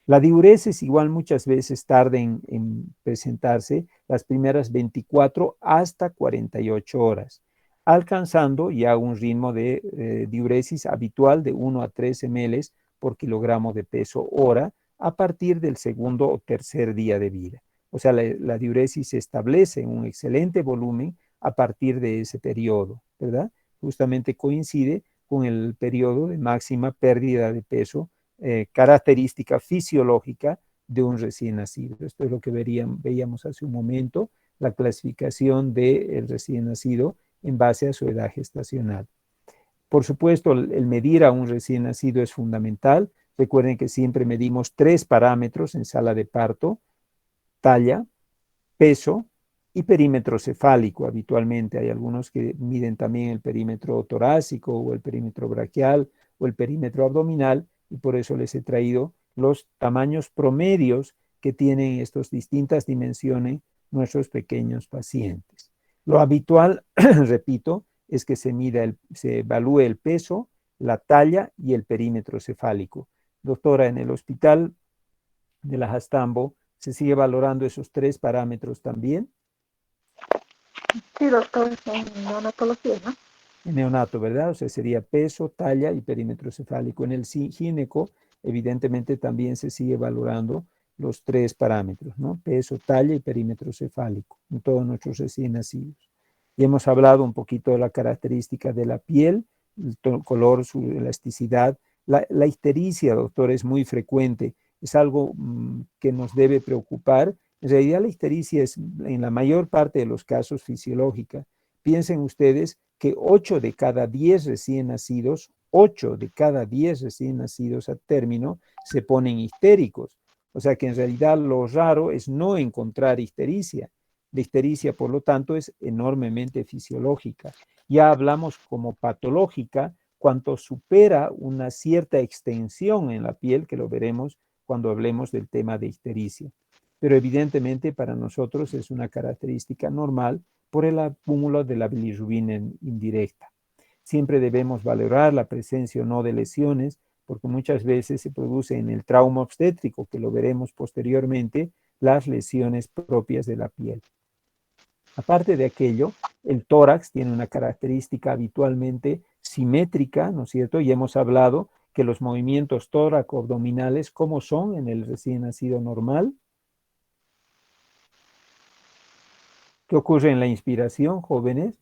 La diuresis igual muchas veces tarda en presentarse las primeras 24 hasta 48 horas, alcanzando ya un ritmo de diuresis habitual de 1 a 3 ml por kilogramo de peso hora a partir del segundo o tercer día de vida. O sea, la diuresis se establece en un excelente volumen a partir de ese periodo, ¿verdad? Justamente coincide con el periodo de máxima pérdida de peso característica fisiológica de un recién nacido. Esto es lo que veíamos hace un momento, la clasificación del recién nacido en base a su edad gestacional. Por supuesto, el medir a un recién nacido es fundamental. Recuerden que siempre medimos 3 parámetros en sala de parto: talla, peso y perímetro cefálico. Habitualmente hay algunos que miden también el perímetro torácico o el perímetro braquial o el perímetro abdominal, y por eso les he traído los tamaños promedios que tienen estas distintas dimensiones nuestros pequeños pacientes. Lo habitual, repito, es que se evalúe el peso, la talla y el perímetro cefálico. Doctora, en el hospital de la Jastambo, ¿se sigue valorando esos 3 parámetros también? Sí, doctor, en neonatología, ¿no? En neonato, ¿verdad? O sea, sería peso, talla y perímetro cefálico. En el gineco, evidentemente, también se sigue valorando los 3 parámetros, ¿no? Peso, talla y perímetro cefálico en todos nuestros recién nacidos. Y hemos hablado un poquito de la característica de la piel, el color, su elasticidad. La ictericia, doctor, es muy frecuente. Es algo que nos debe preocupar. En realidad, la ictericia es en la mayor parte de los casos fisiológica. Piensen ustedes que 8 de cada 10 recién nacidos, 8 de cada 10 recién nacidos a término se ponen histéricos. O sea que en realidad lo raro es no encontrar ictericia. La ictericia, por lo tanto, es enormemente fisiológica. Ya hablamos como patológica cuanto supera una cierta extensión en la piel, que lo veremos cuando hablemos del tema de ictericia. Pero evidentemente para nosotros es una característica normal por el acúmulo de la bilirrubina indirecta. Siempre debemos valorar la presencia o no de lesiones, porque muchas veces se produce en el trauma obstétrico, que lo veremos posteriormente, las lesiones propias de la piel. Aparte de aquello, el tórax tiene una característica habitualmente simétrica, ¿no es cierto? Y hemos hablado que los movimientos tóraco-abdominales, ¿cómo son en el recién nacido normal? ¿Qué ocurre en la inspiración, jóvenes?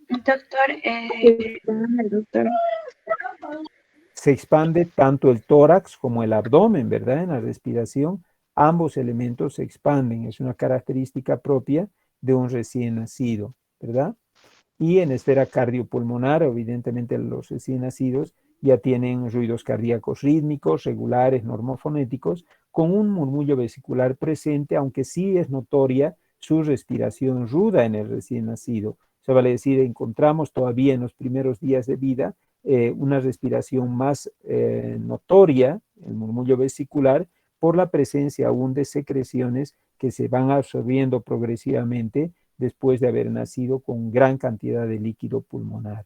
Doctor, Sí, doctora. Se expande tanto el tórax como el abdomen, ¿verdad? En la respiración, ambos elementos se expanden. Es una característica propia de un recién nacido, ¿verdad? Y en esfera cardiopulmonar, evidentemente los recién nacidos ya tienen ruidos cardíacos rítmicos, regulares, normofonéticos, con un murmullo vesicular presente, aunque sí es notoria su respiración ruda en el recién nacido. O sea, vale decir, encontramos todavía en los primeros días de vida una respiración más notoria, el murmullo vesicular, por la presencia aún de secreciones que se van absorbiendo progresivamente después de haber nacido con gran cantidad de líquido pulmonar.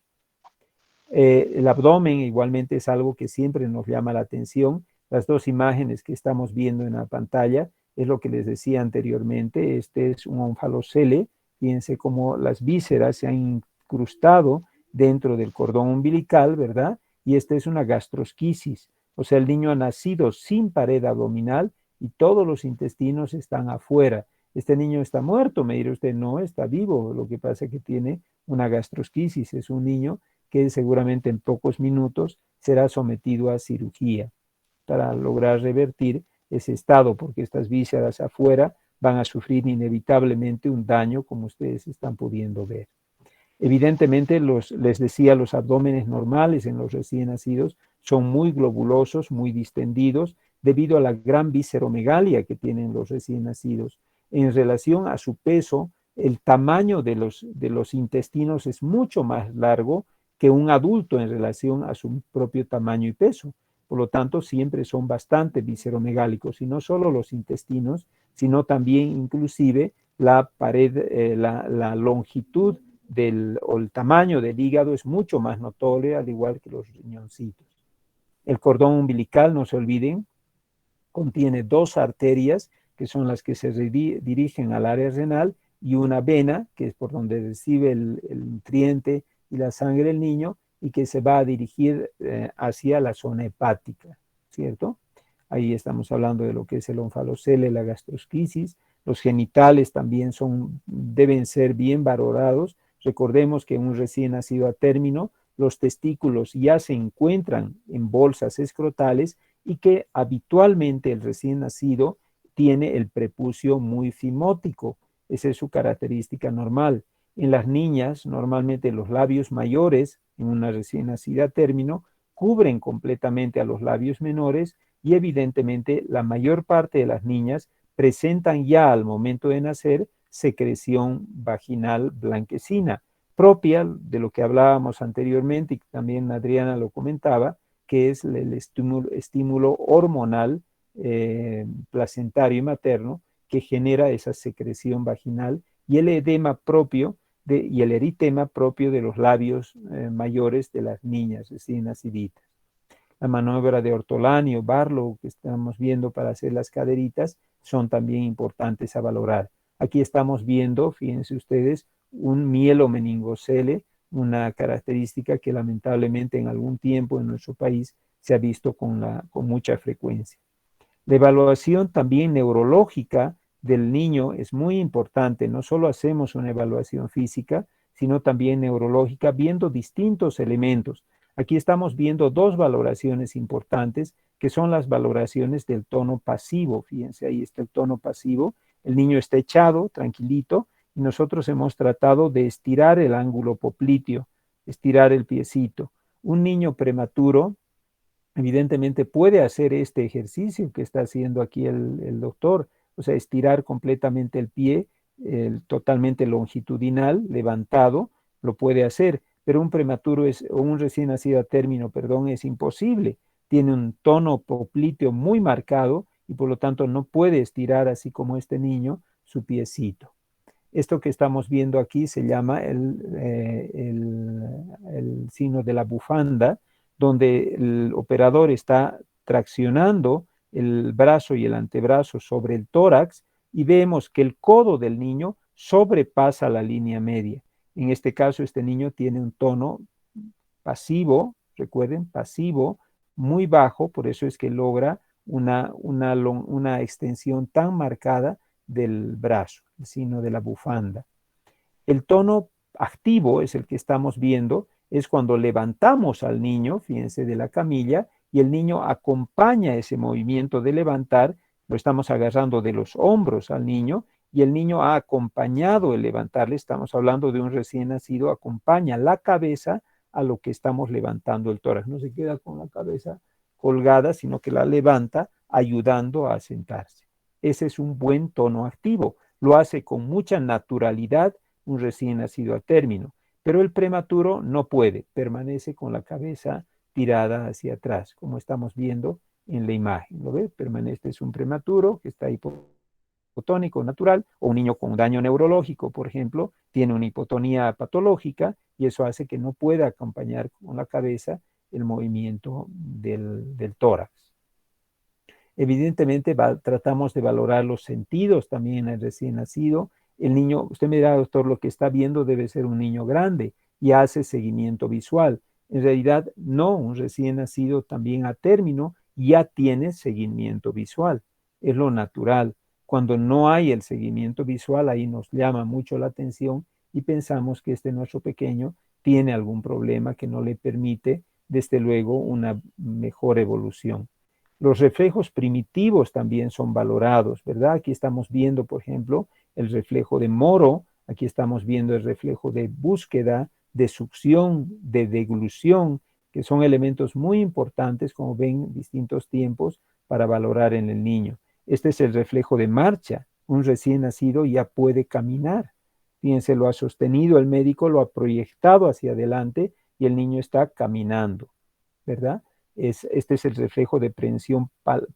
El abdomen igualmente es algo que siempre nos llama la atención. Las dos imágenes que estamos viendo en la pantalla es lo que les decía anteriormente. Este es un onfalocele. Fíjense cómo las vísceras se han incrustado dentro del cordón umbilical, ¿verdad? Y esta es una gastrosquisis. O sea, el niño ha nacido sin pared abdominal y todos los intestinos están afuera. Este niño está muerto, me dirá usted, no, está vivo. Lo que pasa es que tiene una gastrosquisis. Es un niño que seguramente en pocos minutos será sometido a cirugía para lograr revertir ese estado, porque estas vísceras afuera van a sufrir inevitablemente un daño, como ustedes están pudiendo ver. Evidentemente, les decía, los abdómenes normales en los recién nacidos son muy globulosos, muy distendidos, debido a la gran visceromegalia que tienen los recién nacidos. En relación a su peso, el tamaño de los intestinos es mucho más largo que un adulto en relación a su propio tamaño y peso. Por lo tanto, siempre son bastante visceromegálicos, y no solo los intestinos, sino también inclusive la pared, la longitud o el tamaño del hígado es mucho más notorio, al igual que los riñoncitos. El cordón umbilical, no se olviden, contiene dos arterias, que son las que se dirigen al área renal, y una vena, que es por donde recibe el nutriente y la sangre del niño, y que se va a dirigir hacia la zona hepática, ¿cierto? Ahí estamos hablando de lo que es el onfalocele, la gastrosquisis. Los genitales también deben ser bien valorados. Recordemos que un recién nacido a término, los testículos ya se encuentran en bolsas escrotales y que habitualmente el recién nacido tiene el prepucio muy fimótico. Esa es su característica normal. En las niñas, normalmente los labios mayores, en una recién nacida a término, cubren completamente a los labios menores, y evidentemente la mayor parte de las niñas presentan ya al momento de nacer secreción vaginal blanquecina, propia de lo que hablábamos anteriormente, y también Adriana lo comentaba, que es el estímulo hormonal placentario y materno, que genera esa secreción vaginal, y el edema propio y el eritema propio de los labios mayores de las niñas recién naciditas. La maniobra de Ortolani o Barlow que estamos viendo para hacer las caderitas son también importantes a valorar. Aquí estamos viendo, fíjense ustedes, un mielomeningocele, una característica que lamentablemente en algún tiempo en nuestro país se ha visto con mucha frecuencia. La evaluación también neurológica del niño es muy importante. No solo hacemos una evaluación física, sino también neurológica, viendo distintos elementos. Aquí estamos viendo dos valoraciones importantes, que son las valoraciones del tono pasivo. Fíjense, ahí está el tono pasivo. El niño está echado, tranquilito, y nosotros hemos tratado de estirar el ángulo popliteo, estirar el piecito. Un niño prematuro, evidentemente, puede hacer este ejercicio que está haciendo aquí el doctor, o sea, estirar completamente el pie, totalmente longitudinal, levantado, lo puede hacer, pero un prematuro o un recién nacido a término, perdón, es imposible. Tiene un tono popliteo muy marcado y por lo tanto no puede estirar así como este niño su piecito. Esto que estamos viendo aquí se llama el signo de la bufanda, donde el operador está traccionando el brazo y el antebrazo sobre el tórax, y vemos que el codo del niño sobrepasa la línea media. En este caso, este niño tiene un tono pasivo, recuerden, pasivo, muy bajo, por eso es que logra una extensión tan marcada del brazo, el signo de la bufanda. El tono activo es el que estamos viendo, es cuando levantamos al niño, fíjense, de la camilla, y el niño acompaña ese movimiento de levantar, lo estamos agarrando de los hombros al niño, y el niño ha acompañado el levantarle, estamos hablando de un recién nacido, acompaña la cabeza a lo que estamos levantando el tórax, no se queda con la cabeza colgada, sino que la levanta ayudando a sentarse. Ese es un buen tono activo, lo hace con mucha naturalidad un recién nacido a término, pero el prematuro no puede, permanece con la cabeza tirada hacia atrás, como estamos viendo en la imagen. ¿Lo ve? Permanece, es un prematuro que está hipotónico natural, o un niño con daño neurológico, por ejemplo, tiene una hipotonía patológica y eso hace que no pueda acompañar con la cabeza el movimiento del tórax. Evidentemente tratamos de valorar los sentidos también en el recién nacido. El niño, usted me dirá, doctor, lo que está viendo debe ser un niño grande y hace seguimiento visual. En realidad, no, un recién nacido también a término ya tiene seguimiento visual. Es lo natural. Cuando no hay el seguimiento visual, ahí nos llama mucho la atención y pensamos que nuestro pequeño tiene algún problema que no le permite, desde luego, una mejor evolución. Los reflejos primitivos también son valorados, ¿verdad? Aquí estamos viendo, por ejemplo, el reflejo de Moro, aquí estamos viendo el reflejo de búsqueda, de succión, de deglución, que son elementos muy importantes, como ven, en distintos tiempos para valorar en el niño. Este es el reflejo de marcha. Un recién nacido ya puede caminar. Fíjense, lo ha sostenido el médico, lo ha proyectado hacia adelante y el niño está caminando, ¿verdad? Este es el reflejo de prensión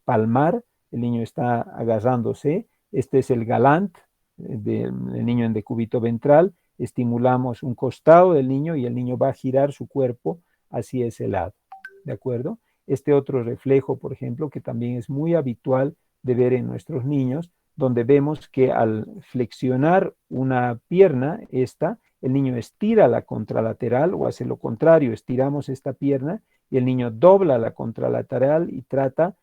palmar, el niño está agarrándose. Este es el galant del niño en decúbito ventral. Estimulamos un costado del niño y el niño va a girar su cuerpo hacia ese lado, ¿de acuerdo? Este otro reflejo, por ejemplo, que también es muy habitual de ver en nuestros niños, donde vemos que al flexionar una pierna, el niño estira la contralateral o hace lo contrario, estiramos esta pierna y el niño dobla la contralateral y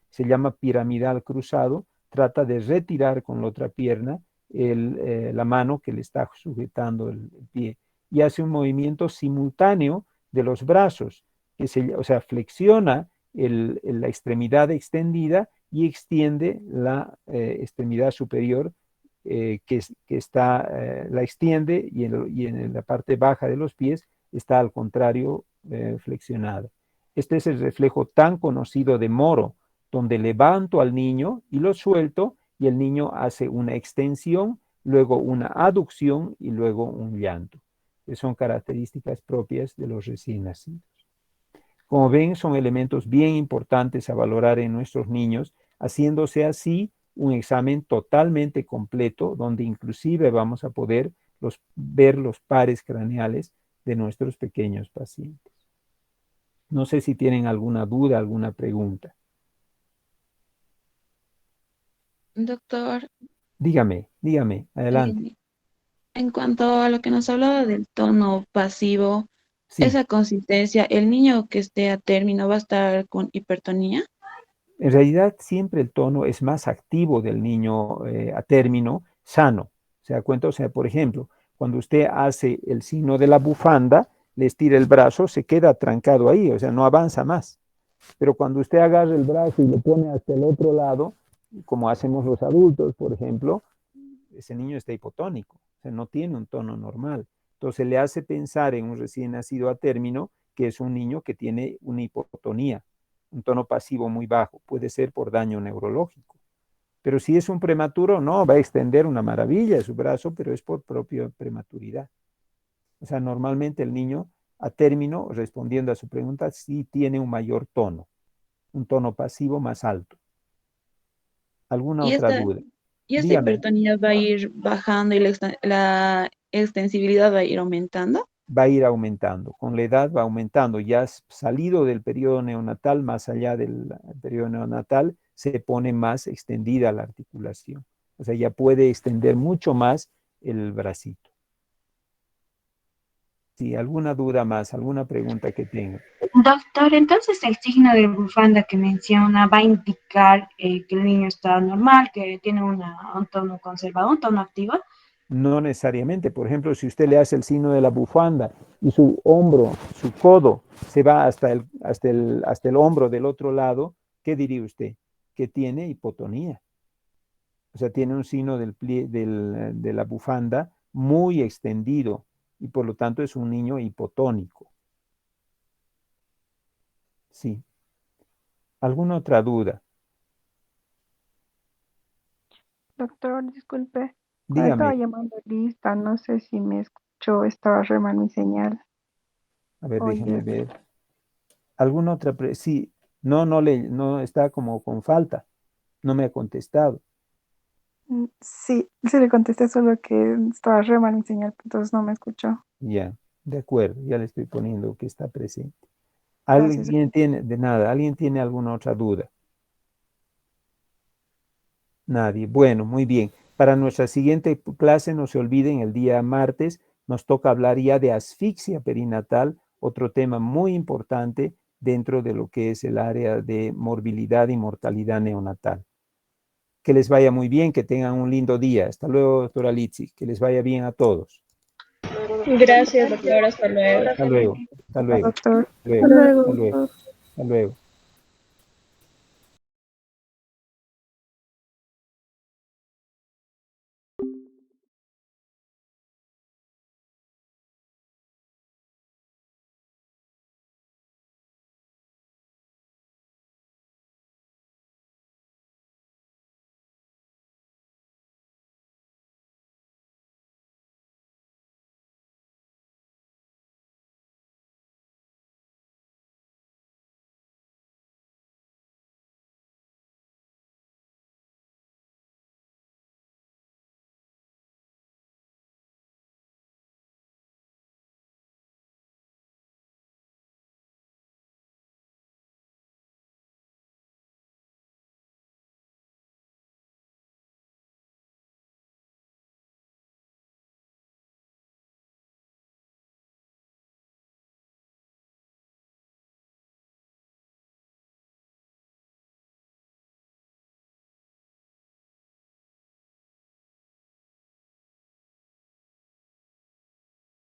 se llama piramidal cruzado, trata de retirar con la otra pierna la mano que le está sujetando el pie y hace un movimiento simultáneo de los brazos, o sea, flexiona la extremidad extendida y extiende la extremidad superior la extiende y en la parte baja de los pies está al contrario flexionada. Este es el reflejo tan conocido de Moro, donde levanto al niño y lo suelto y el niño hace una extensión, luego una aducción y luego un llanto, que son características propias de los recién nacidos. Como ven, son elementos bien importantes a valorar en nuestros niños, haciéndose así un examen totalmente completo, donde inclusive vamos a poder ver los pares craneales de nuestros pequeños pacientes. No sé si tienen alguna duda, alguna pregunta. Doctor, Dígame, adelante. en cuanto a lo que nos hablaba del tono pasivo, Sí, esa consistencia, ¿el niño que esté a término va a estar con hipertonía? en realidad siempre el tono es más activo del niño a término sano. ¿Se da cuenta? O sea, por ejemplo, cuando usted hace el signo de la bufanda, le estira el brazo, se queda trancado ahí, o sea, no avanza más. Pero cuando usted agarra el brazo y lo pone hasta el otro lado, como hacemos los adultos, por ejemplo, ese niño está hipotónico, o sea, no tiene un tono normal. Entonces le hace pensar en un recién nacido a término que es un niño que tiene una hipotonía, un tono pasivo muy bajo, puede ser por daño neurológico. Pero si es un prematuro, no, va a extender una maravilla su brazo, pero es por propia prematuridad. O sea, normalmente el niño a término, respondiendo a su pregunta, sí tiene un mayor tono, un tono pasivo más alto. ¿Alguna Y otra esta, duda? y esta Dígame. hipertonía va a ir bajando y la extensibilidad va a ir aumentando. Va a ir aumentando, con la edad va aumentando, ya has salido del periodo neonatal, más allá del periodo neonatal, se pone más extendida la articulación, o sea, ya puede extender mucho más el bracito. Si alguna duda más, alguna pregunta que tenga. Doctor, entonces el signo de bufanda que menciona va a indicar que el niño está normal, que tiene un tono conservado, un tono activo. No necesariamente, por ejemplo, si usted le hace el signo de la bufanda y su hombro, su codo, se va hasta el hombro del otro lado, ¿qué diría usted? Que tiene hipotonía. O sea, tiene un sino de la bufanda muy extendido y por lo tanto es un niño hipotónico. Sí. ¿Alguna otra duda? Doctor, disculpe, cuando estaba Dígame. llamando lista, no sé si me escuchó, estaba re mal mi señal. A ver, déjeme Oye, ver. ¿Alguna otra? Sí. No está como con falta. No me ha contestado. sí, sí le contesté, solo que estaba re mal mi señal, entonces no me escuchó. Ya, de acuerdo. Ya le estoy poniendo que está presente. Gracias. ¿Alguien tiene, de nada, alguien tiene alguna otra duda? Nadie. Bueno, muy bien. Para nuestra siguiente clase, no se olviden, el día martes nos toca hablar ya de asfixia perinatal, otro tema muy importante dentro de lo que es el área de morbilidad y mortalidad neonatal. Que les vaya muy bien, que tengan un lindo día. Hasta luego, doctora Litsi. Que les vaya bien a todos. Gracias, doctor. Hasta luego. Hasta luego. Hasta luego. Doctor. Hasta luego. Hasta luego, Hasta luego. doctor. Hasta luego.